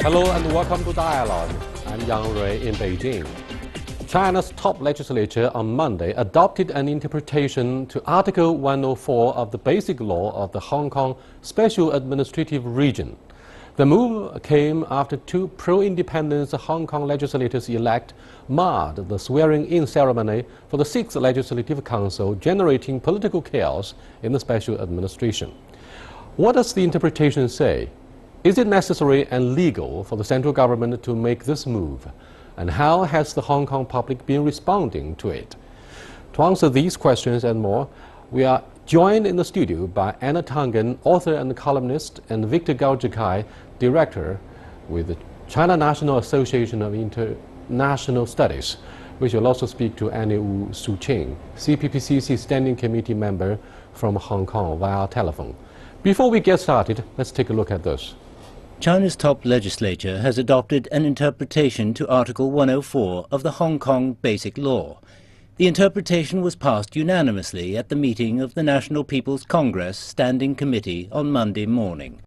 Hello and welcome to Dialogue. I'm Yang Rui in Beijing. China's top legislature on Monday adopted an interpretation to Article 104 of the Basic Law of the Hong Kong Special Administrative Region. The move came after two pro-independence Hong Kong legislators-elect marred the swearing-in ceremony for the 6th Legislative Council, generating political chaos in the special administration. What does the interpretation say? Is it necessary and legal for the central government to make this move? And how has the Hong Kong public been responding to it? To answer these questions and more, we are joined in the studio by Anna Tangen, author and columnist, and Victor Gao-Jikai, director with the China National Association of International Studies. We shall also speak to Annie Wu Su-Ching, CPPCC Standing Committee member from Hong Kong via telephone. Before we get started, let's take a look at this. China's top legislature has adopted an interpretation to Article 104 of the Hong Kong Basic Law. The interpretation was passed unanimously at the meeting of the National People's Congress Standing Committee on Monday morning.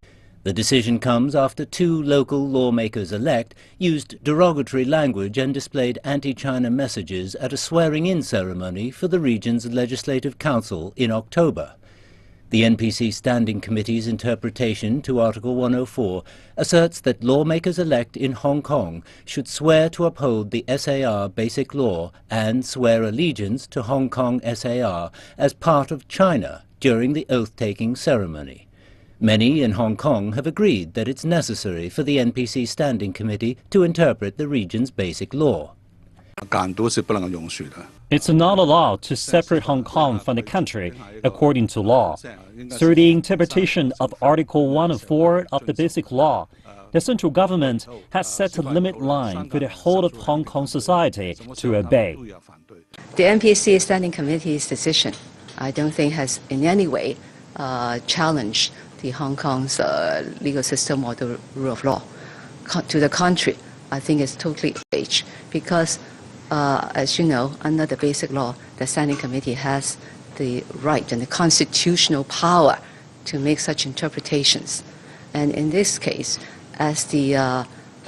The decision comes after two local lawmakers-elect used derogatory language and displayed anti-China messages at a swearing-in ceremony for the region's Legislative Council in October. The NPC Standing Committee's interpretation to Article 104 asserts that lawmakers-elect in Hong Kong should swear to uphold the SAR Basic Law and swear allegiance to Hong Kong SAR as part of China during the oath-taking ceremony. Many in Hong Kong have agreed that it's necessary for the NPC Standing Committee to interpret the region's basic law. It's not allowed to separate Hong Kong from the country according to law. Through the interpretation of Article 104 of the Basic Law, the central government has set a limit line for the whole of Hong Kong society to obey. The NPC Standing Committee's decision, I don't think, has in any way challenged the Hong Kong's legal system or the rule of law. To the contrary, I think it's totally outrage because as you know, under the Basic Law, the Standing Committee has the right and the constitutional power to make such interpretations. And in this case, as the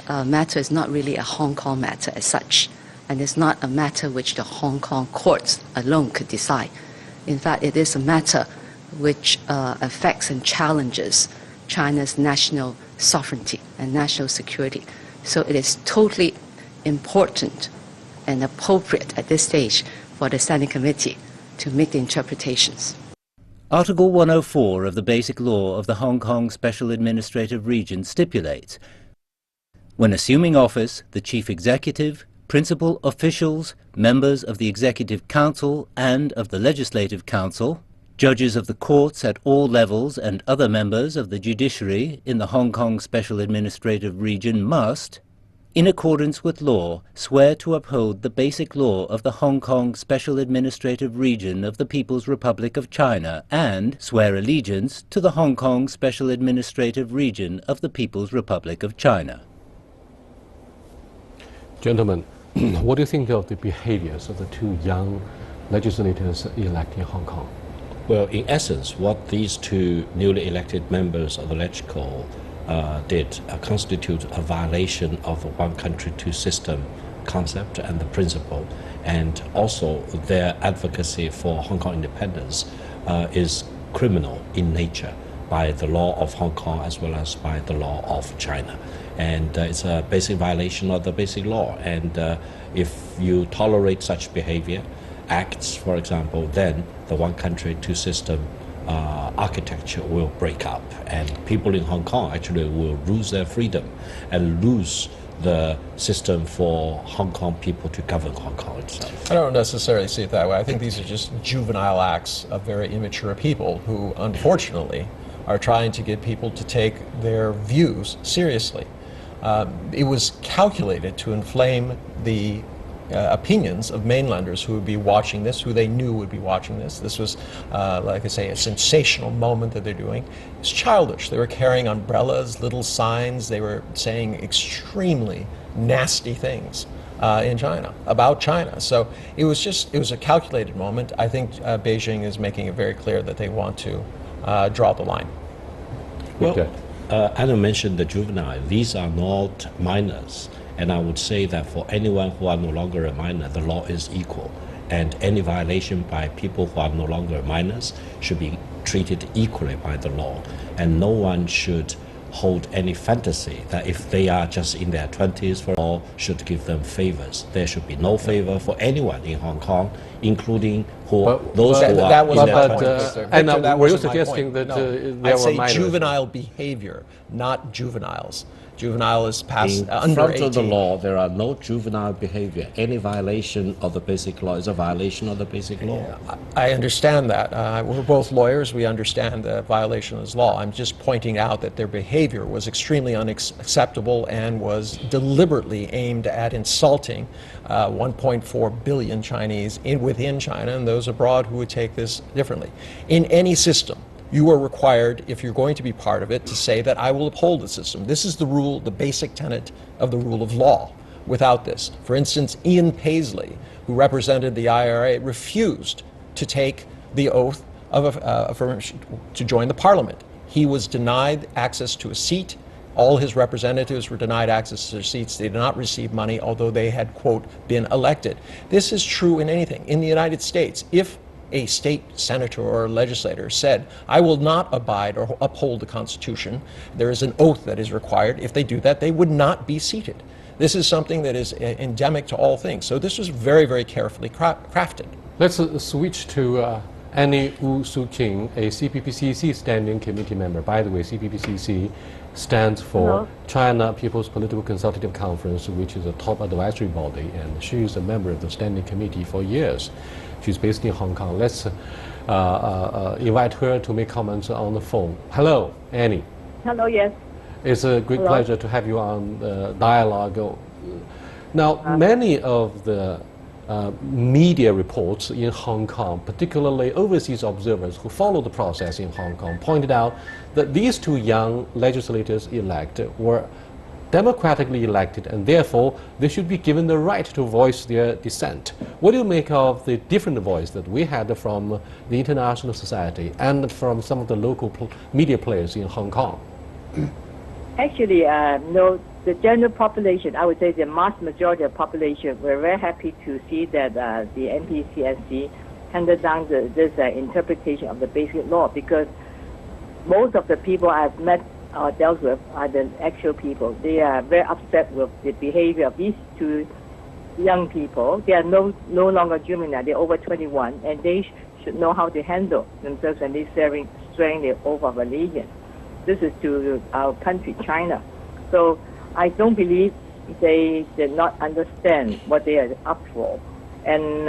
matter is not really a Hong Kong matter as such, and it's not a matter which the Hong Kong courts alone could decide. In fact, it is a matter which affects and challenges China's national sovereignty and national security. So it is totally important and appropriate at this stage for the Standing Committee to make the interpretations. Article 104 of the Basic Law of the Hong Kong Special Administrative Region stipulates, when assuming office, the Chief Executive, principal officials, members of the Executive Council and of the Legislative Council, judges of the courts at all levels and other members of the judiciary in the Hong Kong Special Administrative Region must, in accordance with law, swear to uphold the Basic Law of the Hong Kong Special Administrative Region of the People's Republic of China and swear allegiance to the Hong Kong Special Administrative Region of the People's Republic of China. Gentlemen, what do you think of the behaviors of the two young legislators elected in Hong Kong? Well, in essence, what these two newly elected members of the LegCo did constitute a violation of the one country, two system concept and the principle, and also their advocacy for Hong Kong independence is criminal in nature by the law of Hong Kong as well as by the law of China. And it's a basic violation of the basic law. And if you tolerate such behavior, acts, for example, then the one country, two system architecture will break up, and people in Hong Kong actually will lose their freedom and lose the system for Hong Kong people to govern Hong Kong itself. I don't necessarily see it that way. I think these are just juvenile acts of very immature people who, unfortunately, are trying to get people to take their views seriously. It was calculated to inflame the opinions of mainlanders who would be watching this, who they knew would be watching this. This was, like I say, a sensational moment that they're doing. It's childish. They were carrying umbrellas, little signs. They were saying extremely nasty things in China, about China. So it was a calculated moment. I think Beijing is making it very clear that they want to draw the line. Well, Anna mentioned the juvenile. These are not minors. And I would say that for anyone who are no longer a minor, the law is equal. And any violation by people who are no longer minors should be treated equally by the law. And no one should hold any fantasy that if they are just in their 20s, for law should give them favors. There should be no favor for anyone in Hong Kong, incling those who are that was in their my 20s. point, Victor. And That were you wasn't my suggesting point. that No. there I were say minors? juvenile behavior, not juveniles. Juvenile is past In under front 18. of the law, there are no juvenile behavior. Any violation of the basic law is a violation of the basic law. I understand that. We're both lawyers. We understand the violation of this law. I'm just pointing out that their behavior was extremely unacceptable and was deliberately aimed at insulting 1.4 billion Chinese within China and those abroad who would take this differently. In any system, you are required, if you're going to be part of it, to say that I will uphold the system. This is the rule, the basic tenet of the rule of law. Without this, for instance, Ian Paisley, who represented the IRA, refused to take the oath of to join the parliament. He was denied access to a seat. All his representatives were denied access to their seats. They did not receive money, although they had, quote, been elected. This is true in anything. In the United States, if a state senator or legislator said, I will not abide or uphold the Constitution, there is an oath that is required. If they do that, they would not be seated. This is something that is endemic to all things. So this was very, very carefully crafted. Let's switch to Annie Wu Su King, a CPPCC Standing Committee member. By the way, CPPCC stands for China People's Political Consultative Conference, which is a top advisory body, and she is a member of the Standing Committee for years. She's based in Hong Kong. Let's invite her to make comments on the phone. Hello, Annie. Hello, yes. It's a great pleasure to have you on the dialogue. Now, many of the media reports in Hong Kong, particularly overseas observers who follow the process in Hong Kong, pointed out that these two young legislators elected were democratically elected, and therefore they should be given the right to voice their dissent. What do you make of the different voice that we had from the international society and from some of the local media players in Hong Kong? Actually, no, the general population, I would say the mass majority of the population, were very happy to see that the NPCSC handed down this interpretation of the basic law, because most of the people I've met or dealt with are the actual people. They are very upset with the behavior of these two young people. They are no longer juvenile, they're over 21, and they should know how to handle themselves when they're swearing the oath of allegiance. This is to our country, China. So I don't believe they did not understand what they are up for. And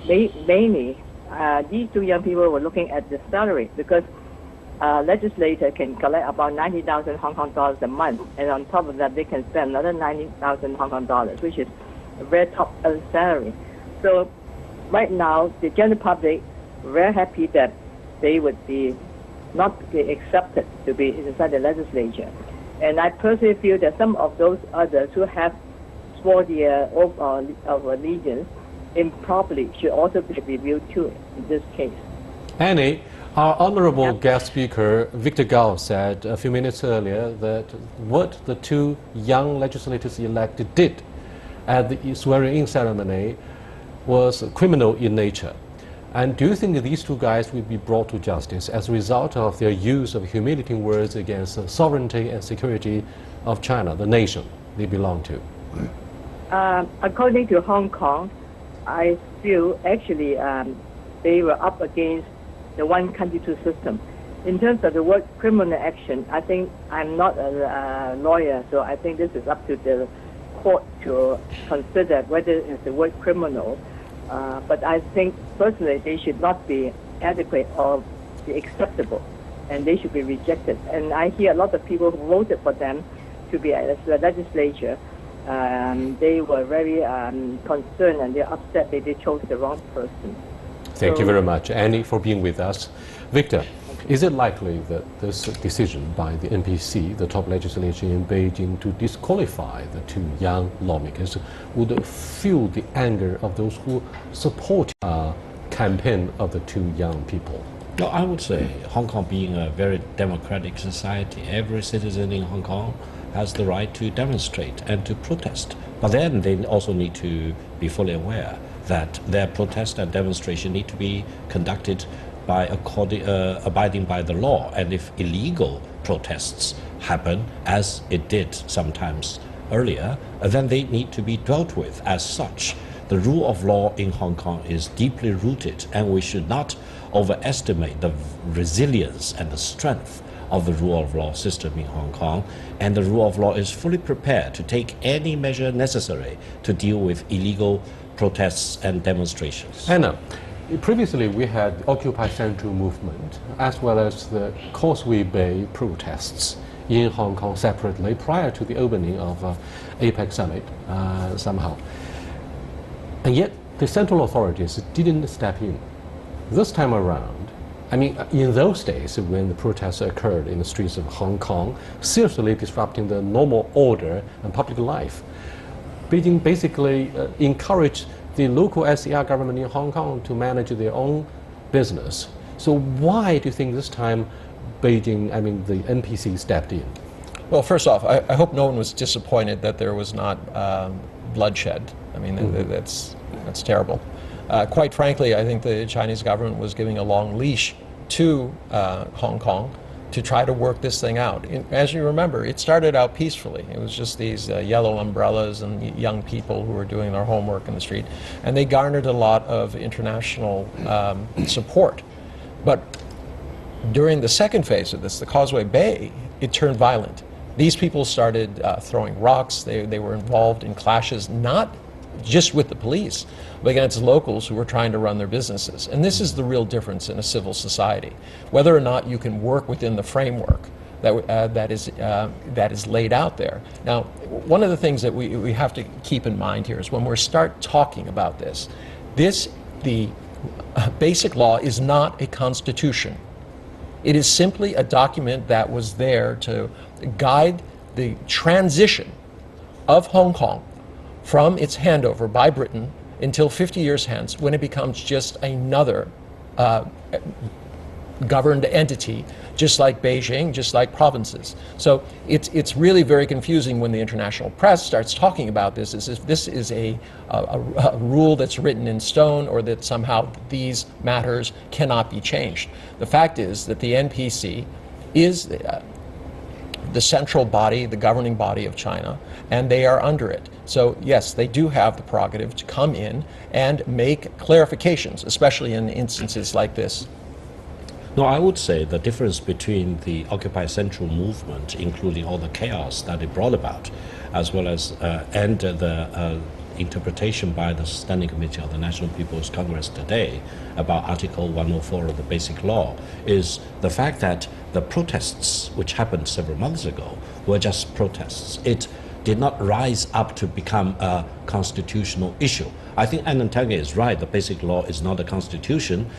mainly, these two young people were looking at the salary, because legislator can collect about 90,000 Hong Kong dollars a month, and on top of that, they can spend another 90,000 Hong Kong dollars, which is a very top salary. So right now, the general public very happy that they would be not be accepted to be inside the legislature. And I personally feel that some of those others who have sworn the oath of allegiance improperly should also be reviewed too in this case. Annie, our honorable guest speaker, Victor Gao, said a few minutes earlier that what the two young legislators elected did at the swearing-in ceremony was criminal in nature. And do you think that these two guys will be brought to justice as a result of their use of humiliating words against the sovereignty and security of China, the nation they belong to? According to Hong Kong, I feel actually they were up against the one country, two system. In terms of the word criminal action, I think I'm not a lawyer, so I think this is up to the court to consider whether it's the word criminal. But I think personally they should not be adequate or be acceptable, and they should be rejected. And I hear a lot of people who voted for them to be as the legislature. They were very concerned, and they're upset that they chose the wrong person. Thank you very much, Annie, for being with us. Victor, is it likely that this decision by the NPC, the top legislature in Beijing, to disqualify the two young lawmakers would fuel the anger of those who support the campaign of the two young people? No, I would say Hong Kong being a very democratic society, every citizen in Hong Kong has the right to demonstrate and to protest. But then they also need to be fully aware that their protest and demonstration need to be conducted by abiding by the law. And if illegal protests happen, as it did sometimes earlier, then they need to be dealt with as such. The rule of law in Hong Kong is deeply rooted, and we should not overestimate the resilience and the strength of the rule of law system in Hong Kong. And the rule of law is fully prepared to take any measure necessary to deal with illegal protests and demonstrations. Anna, previously we had Occupy Central movement as well as the Causeway Bay protests in Hong Kong separately prior to the opening of APEC summit somehow. And yet the central authorities didn't step in. This time around, I mean, in those days when the protests occurred in the streets of Hong Kong, seriously disrupting the normal order and public life, Beijing basically encouraged the local SAR government in Hong Kong to manage their own business. So why do you think this time Beijing, I mean the NPC, stepped in? Well, first off, I hope no one was disappointed that there was not bloodshed. I mean, that's terrible. Quite frankly, I think the Chinese government was giving a long leash to Hong Kong to try to work this thing out. As you remember, it started out peacefully. It was just these yellow umbrellas and young people who were doing their homework in the street. And they garnered a lot of international support. But during the second phase of this, the Causeway Bay, it turned violent. These people started throwing rocks. They were involved in clashes, not just with the police, but against locals who were trying to run their businesses. And this is the real difference in a civil society. Whether or not you can work within the framework that is laid out there. Now, one of the things that we have to keep in mind here is when we start talking about this, the basic law is not a constitution. It is simply a document that was there to guide the transition of Hong Kong from its handover by Britain until 50 years hence, when it becomes just another governed entity, just like Beijing, just like provinces. So it's really very confusing when the international press starts talking about this as if this is a rule that's written in stone, or that somehow these matters cannot be changed. The fact is that the NPC is the central body, the governing body of China, and they are under it. So yes, they do have the prerogative to come in and make clarifications, especially in instances like this. No, I would say the difference between the Occupy Central movement, including all the chaos that it brought about, as well as and the interpretation by the Standing Committee of the National People's Congress today about Article 104 of the Basic Law, is the fact that the protests which happened several months ago were just protests. It did not rise up to become a constitutional issue. I think Anantanga is right. The Basic Law is not a constitution,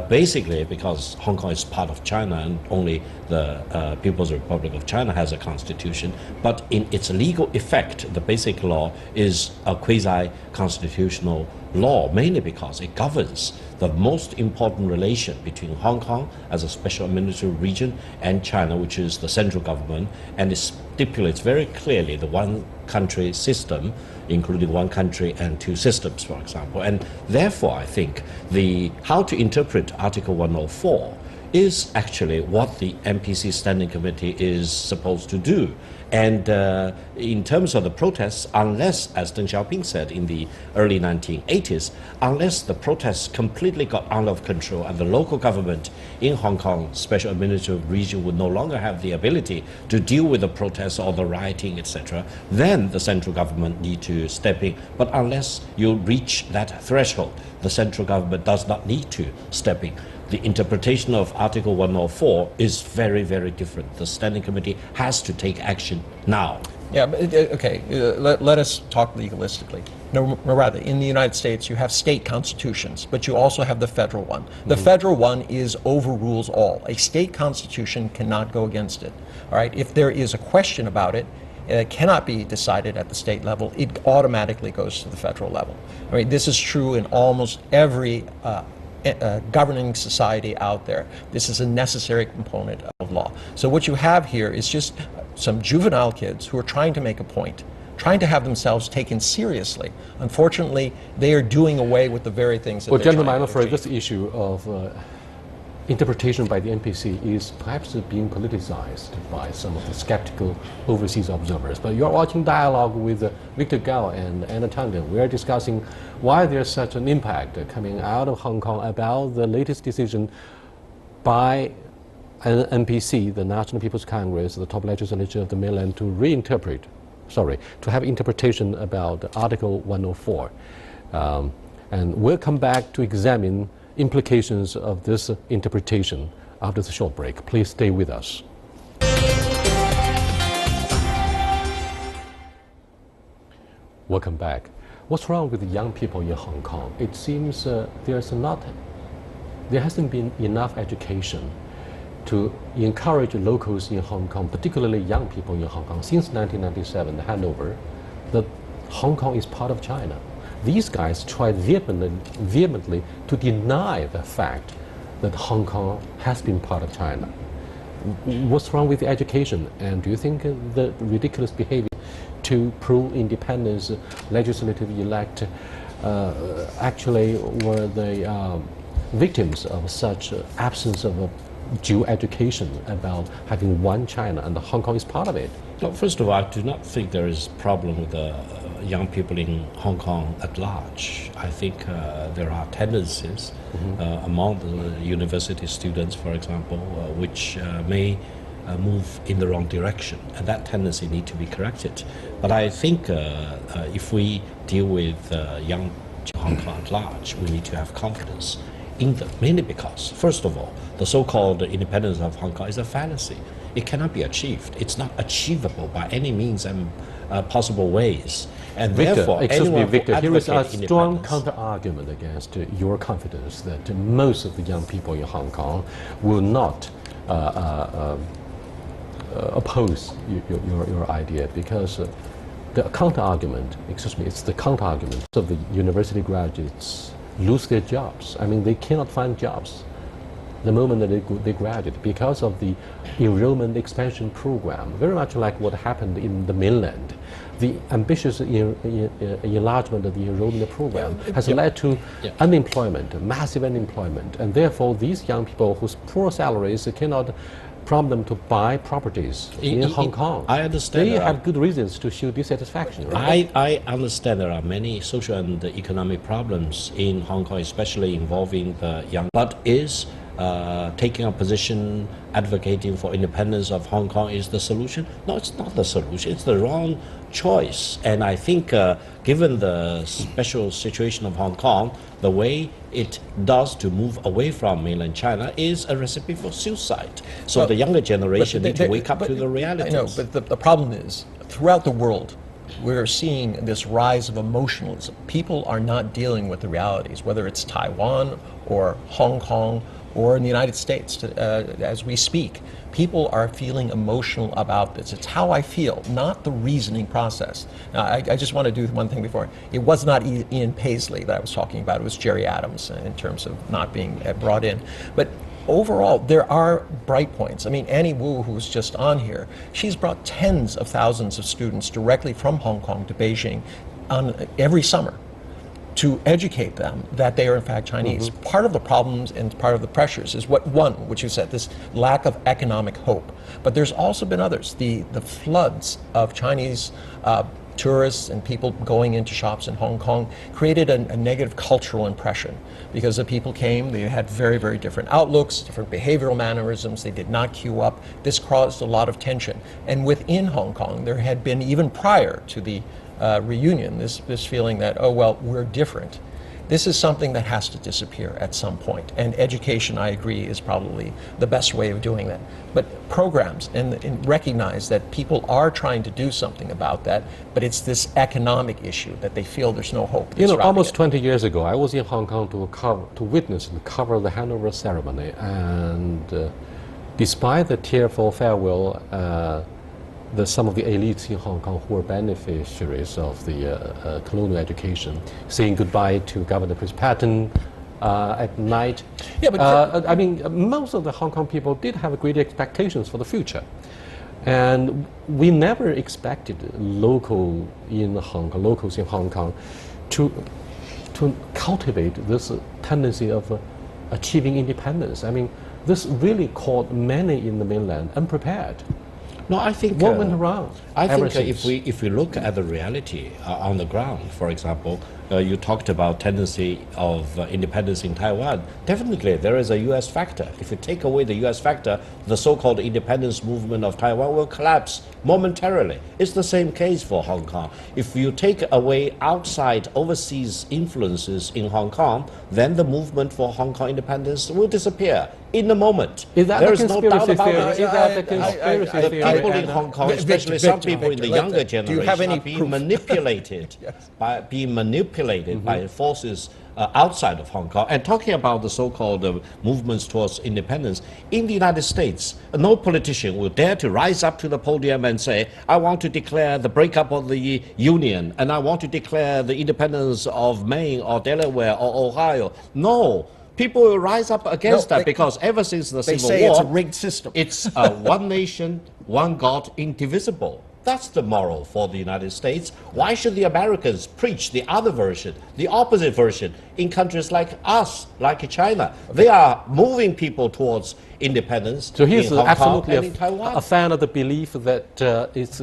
basically because Hong Kong is part of China and only the People's Republic of China has a constitution. But in its legal effect, the Basic Law is a quasi-constitutional law, mainly because it governs the most important relation between Hong Kong as a special administrative region and China, which is the central government, and it stipulates very clearly the one country system, including one country and two systems, for example. And therefore, I think how to interpret Article 104 is actually what the NPC Standing Committee is supposed to do. And in terms of the protests, unless, as Deng Xiaoping said in the early 1980s, unless the protests completely got out of control and the local government in Hong Kong special administrative region would no longer have the ability to deal with the protests or the rioting, etc., then the central government need to step in. But unless you reach that threshold, the central government does not need to step in. The interpretation of Article 104 is very, very different. The Standing Committee has to take action now. Yeah, but, okay, let us talk legalistically. No, rather, in the United States, you have state constitutions, but you also have the federal one. The federal one overrules all. A state constitution cannot go against it. All right, if there is a question about it, it cannot be decided at the state level. It automatically goes to the federal level. I mean, this is true in almost every governing society out there. This is a necessary component of law. So what you have here is just some juvenile kids who are trying to make a point, trying to have themselves taken seriously. Unfortunately, they are doing away with the very things that well, they're gentlemen, trying I'm to afraid achieve. this issue of interpretation by the NPC is perhaps being politicized by some of the skeptical overseas observers. But you're watching Dialogue with Victor Gao and Anna Tangden. We're discussing why there's such an impact coming out of Hong Kong about the latest decision by an NPC, the National People's Congress, the top legislature of the mainland, to have interpretation about Article 104. And we'll come back to examine implications of this interpretation after the short break. Please stay with us. Welcome back. What's wrong with the young people in Hong Kong? It seems there hasn't been enough education to encourage locals in Hong Kong, particularly young people in Hong Kong, since 1997, Hanover, that Hong Kong is part of China. These guys tried vehemently to deny the fact that Hong Kong has been part of China. What's wrong with the education? And do you think the ridiculous behavior to pro-independence legislative elect actually were the victims of such absence of due education about having one China, and Hong Kong is part of it? Well, first of all, I do not think there is a problem with the young people in Hong Kong at large. I think there are tendencies among the university students, for example, which may move in the wrong direction, and that tendency need to be corrected. But I think if we deal with young Hong Kong at large, we need to have confidence in them, mainly because, first of all, the so-called independence of Hong Kong is a fantasy. It cannot be achieved. It's not achievable by any means and possible ways. And therefore, excuse me, Victor, here is a advocate strong independence- counter-argument against your confidence that most of the young people in Hong Kong will not oppose your idea, because the counter-argument, it's the counter-argument of the university graduates lose their jobs. I mean, they cannot find jobs the moment that they graduate because of the enrollment expansion program, very much like what happened in the mainland. The ambitious enlargement of the enrollment program has led to unemployment, massive unemployment, and therefore these young people whose poor salaries cannot prompt them to buy properties in Hong Kong. I understand. They have good reasons to show dissatisfaction, right? I understand there are many social and economic problems in Hong Kong, especially involving the young. But is taking a position advocating for independence of Hong Kong is the solution? No, it's not the solution. It's the wrong choice. And I think given the special situation of Hong Kong, the way it does to move away from mainland China is a recipe for suicide. So the younger generation need to wake up to the realities. I know, but the problem is, throughout the world, we're seeing this rise of emotionalism. People are not dealing with the realities, whether it's Taiwan or Hong Kong or in the United States, as we speak. People are feeling emotional about this. It's how I feel, not the reasoning process. Now, I just want to do one thing before. It was not Ian Paisley that I was talking about. It was Jerry Adams in terms of not being brought in. But overall, there are bright points. I mean, Annie Wu, who's just on here, she's brought tens of thousands of students directly from Hong Kong to Beijing every summer to educate them that they are in fact Chinese. Part of the problems and part of the pressures is which you said, this lack of economic hope. But there's also been others. The floods of Chinese tourists and people going into shops in Hong Kong created a negative cultural impression, because the people came, they had very, very different outlooks, different behavioral mannerisms, they did not queue up. This caused a lot of tension. And within Hong Kong, there had been, even prior to the reunion, this feeling that, oh, well, we're different. This is something that has to disappear at some point. And education, I agree, is probably the best way of doing that. But programs, and recognize that people are trying to do something about that, but it's this economic issue that they feel there's no hope. You know, almost 20 years ago, I was in Hong Kong to witness and cover the handover ceremony. And despite the tearful farewell, some of the elites in Hong Kong who were beneficiaries of the colonial education, saying goodbye to Governor Chris Patton, at night. Yeah, but I mean, most of the Hong Kong people did have great expectations for the future. And we never expected locals in Hong Kong to cultivate this tendency of achieving independence. I mean, this really caught many in the mainland unprepared. No, I think what went wrong? I think if we look at the reality on the ground, for example, you talked about tendency of independence in Taiwan. Definitely, there is a U.S. factor. If you take away the U.S. factor, the so-called independence movement of Taiwan will collapse momentarily. It's the same case for Hong Kong. If you take away outside overseas influences in Hong Kong, then the movement for Hong Kong independence will disappear in a moment. Is that there the is no doubt conspiracy about theory? it. Is that the conspiracy theory? The people in Hong Kong, especially some people in the younger generation, are being manipulated by forces outside of Hong Kong. And talking about the so-called movements towards independence, in the United States, no politician will dare to rise up to the podium and say, I want to declare the breakup of the Union, and I want to declare the independence of Maine or Delaware or Ohio. No. People will rise up against that because ever since the Civil War, it's a rigged system. It's one nation, one God, indivisible. That's the moral for the United States. Why should the Americans preach the other version, the opposite version, in countries like us, like China? They are moving people towards independence. So he's in Hong absolutely Kong and in Taiwan. a fan of the belief that it's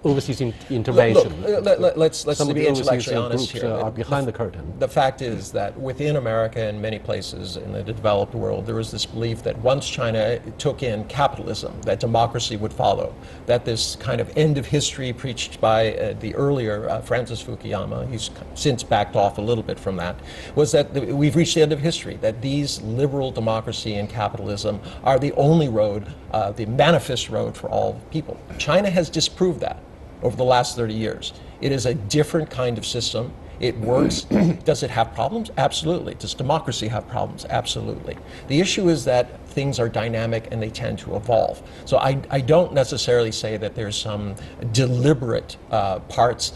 overseas intervention. Look, let's Some of be the overseas intellectually honest groups here. are behind the curtain. The fact is that within America and many places in the developed world, there was this belief that once China took in capitalism, that democracy would follow. That this kind of end of history preached by the earlier Francis Fukuyama, he's since backed off a little bit from that, was that we've reached the end of history, that these liberal democracy and capitalism are the only road, the manifest road for all people. China has disproved that over the last 30 years. It is a different kind of system. It works. Does it have problems? Absolutely. Does democracy have problems? Absolutely. The issue is that things are dynamic and they tend to evolve. So I don't necessarily say that there's some deliberate parts.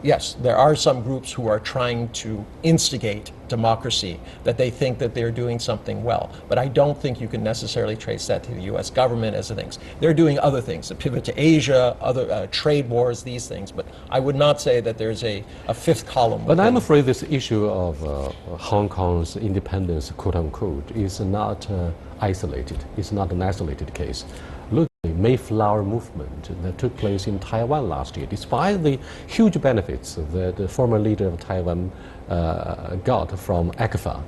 Yes, there are some groups who are trying to instigate democracy, that they think that they're doing something well. But I don't think you can necessarily trace that to the U.S. government as the things. They're doing other things, a pivot to Asia, other trade wars, these things. But I would not say that there's a fifth column. But I'm afraid this issue of Hong Kong's independence, quote unquote, is not isolated. It's not an isolated case. Look, the Mayflower movement that took place in Taiwan last year, despite the huge benefits that the former leader of Taiwan got from ECFA,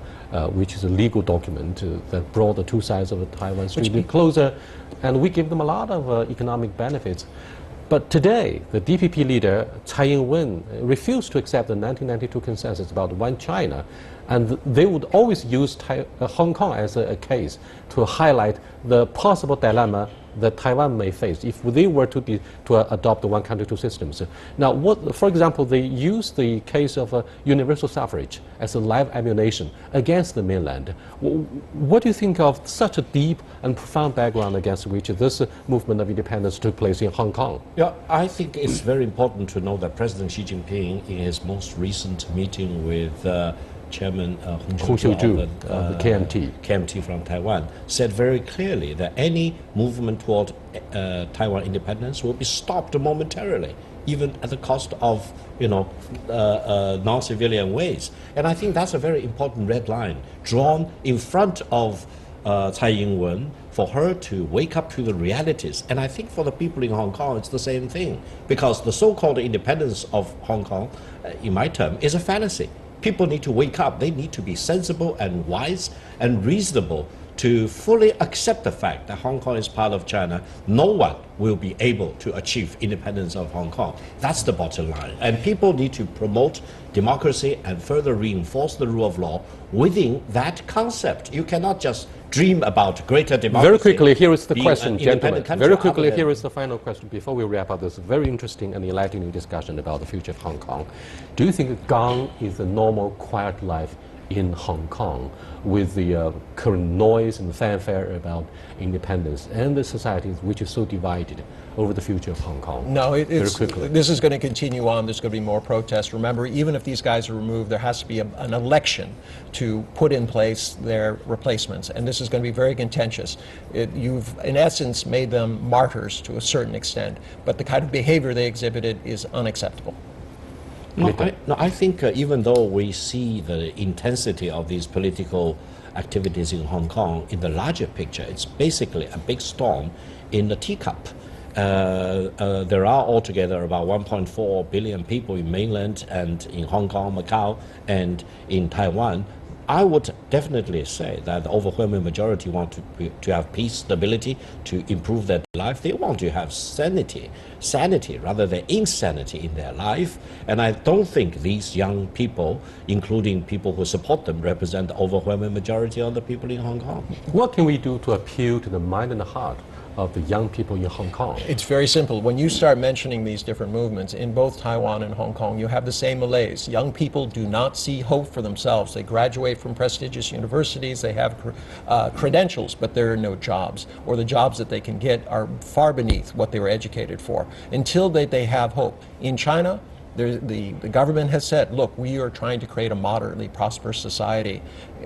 which is a legal document that brought the two sides of the Taiwan Strait closer, and we give them a lot of economic benefits. But today, the DPP leader, Tsai Ing-wen, refused to accept the 1992 consensus about one China, and they would always use Hong Kong as a case to highlight the possible dilemma that Taiwan may face if they were to adopt the one country, two systems. Now, for example, they use the case of universal suffrage as a live ammunition against the mainland. What do you think of such a deep and profound background against which this movement of independence took place in Hong Kong? Yeah, I think it's very important to know that President Xi Jinping, in his most recent meeting with Chairman Hung Xiu-ju of the KMT from Taiwan, said very clearly that any movement toward Taiwan independence will be stopped momentarily, even at the cost of, non-civilian ways. And I think that's a very important red line drawn in front of Tsai Ing-wen for her to wake up to the realities. And I think for the people in Hong Kong, it's the same thing, because the so-called independence of Hong Kong, in my term, is a fallacy. People need to wake up. They need to be sensible and wise and reasonable to fully accept the fact that Hong Kong is part of China. No one will be able to achieve independence of Hong Kong. That's the bottom line. And people need to promote democracy and further reinforce the rule of law within that concept. You cannot just dream about greater democracy. Very quickly, here is the question, gentlemen. Very quickly, here here is the final question before we wrap up this very interesting and enlightening discussion about the future of Hong Kong. Do you think Gang is a normal, quiet life in Hong Kong with the current noise and fanfare about independence and the society which is so divided over the future of Hong Kong? No, very quickly. This is going to continue on. There's going to be more protests. Remember, even if these guys are removed, there has to be an election to put in place their replacements, and this is going to be very contentious. You've, in essence, made them martyrs to a certain extent, but the kind of behavior they exhibited is unacceptable. No, I think even though we see the intensity of these political activities in Hong Kong, in the larger picture, it's basically a big storm in the teacup. There are altogether about 1.4 billion people in mainland and in Hong Kong, Macau, and in Taiwan. I would definitely say that the overwhelming majority want to have peace, stability, to improve their life. They want to have sanity rather than insanity in their life. And I don't think these young people, including people who support them, represent the overwhelming majority of the people in Hong Kong. What can we do to appeal to the mind and the heart of the young people in Hong Kong? It's very simple. When you start mentioning these different movements in both Taiwan and Hong Kong, you have the same malaise. Young people do not see hope for themselves. They graduate from prestigious universities, they have credentials, but there are no jobs, or the jobs that they can get are far beneath what they were educated for. Until they have hope. In China, the government has said, look, we are trying to create a moderately prosperous society.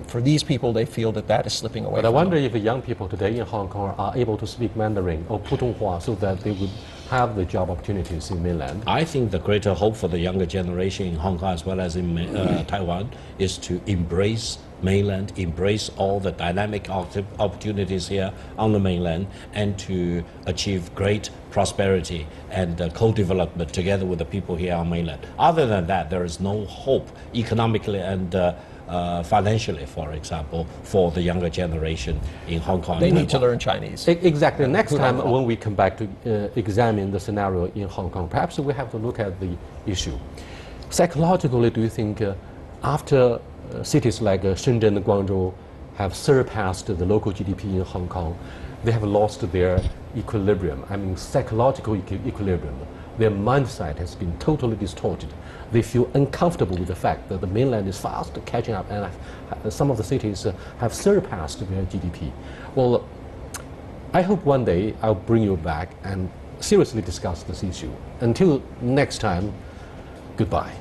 For these people, they feel that is slipping away. But I wonder them. if the young people today in Hong Kong are able to speak Mandarin or Putonghua so that they would have the job opportunities in mainland. I think the greater hope for the younger generation in Hong Kong as well as in Taiwan is to embrace mainland, embrace all the dynamic opportunities here on the mainland, and to achieve great prosperity and co-development together with the people here on mainland. Other than that, there is no hope economically and financially, for example, for the younger generation in Hong Kong. They need to learn Chinese. Exactly. Next time when we come back to examine the scenario in Hong Kong, perhaps we have to look at the issue. Psychologically, do you think after cities like Shenzhen and Guangzhou have surpassed the local GDP in Hong Kong, they have lost their equilibrium, I mean psychological equilibrium. Their mindset has been totally distorted. They feel uncomfortable with the fact that the mainland is fast catching up, and some of the cities have surpassed their GDP. Well, I hope one day I'll bring you back and seriously discuss this issue. Until next time, goodbye.